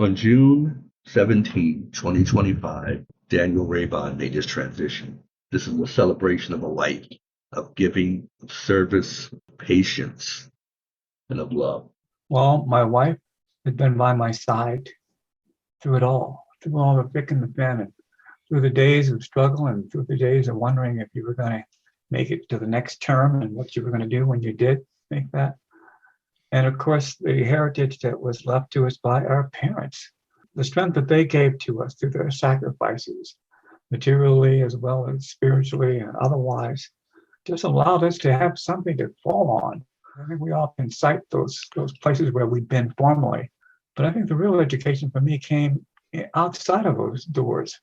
On June 17, 2025, Daniel Raybon made his transition. This is a celebration of a life of giving, of service, patience, and of love. Well, my wife had been by my side through all the thick and the thin, and through the days of struggle and through the days of wondering if you were going to make it to the next term and what you were going to do when you did make that. And of course, the heritage that was left to us by our parents, the strength that they gave to us through their sacrifices, materially as well as spiritually and otherwise, just allowed us to have something to fall on. I think we often cite those places where we've been formerly, but I think the real education for me came outside of those doors.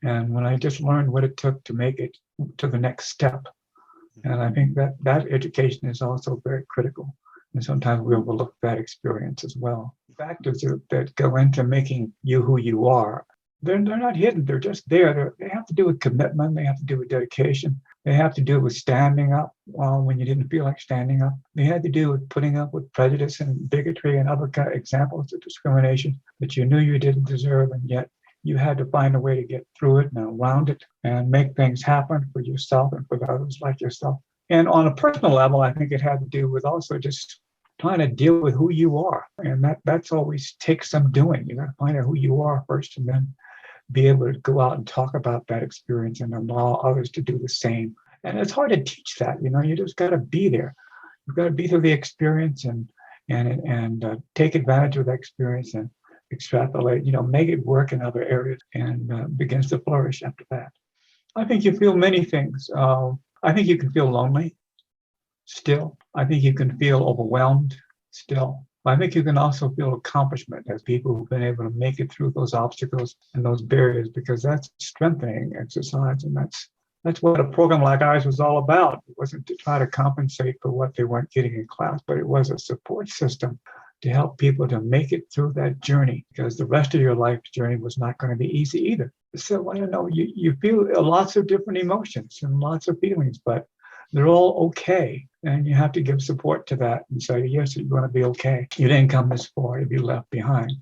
And when I just learned what it took to make it to the next step. And I think that education is also very critical. And sometimes we overlook that experience as well. Factors that go into making you who you are, they're not hidden. They're just there. They have to do with commitment. They have to do with dedication. They have to do with standing up when you didn't feel like standing up. They had to do with putting up with prejudice and bigotry and other kind of examples of discrimination that you knew you didn't deserve, and yet you had to find a way to get through it and around it and make things happen for yourself and for others like yourself. And on a personal level, I think it had to do with also just trying to deal with who you are. And that's always takes some doing. You got to find out who you are first and then be able to go out and talk about that experience and allow others to do the same. And it's hard to teach that, you just got to be there. You've got to be through the experience and take advantage of that experience and extrapolate, make it work in other areas and begins to flourish after that. I think you feel many things. I think you can feel lonely still. I think you can feel overwhelmed still. I think you can also feel accomplishment as people who've been able to make it through those obstacles and those barriers, because that's strengthening exercise. And that's what a program like ours was all about. It wasn't to try to compensate for what they weren't getting in class, but it was a support system to help people to make it through that journey, because the rest of your life journey was not going to be easy either. So you feel lots of different emotions and lots of feelings, but they're all okay. And you have to give support to that and say, yes, you're going to be okay. You didn't come this far to be left behind.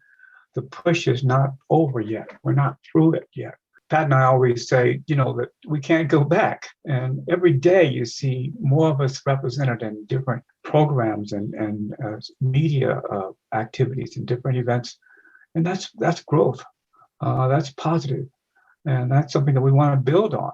The push is not over yet. We're not through it yet. Pat and I always say, that we can't go back. And every day you see more of us represented in different programs and media activities and different events. And that's growth. That's positive. And that's something that we want to build on.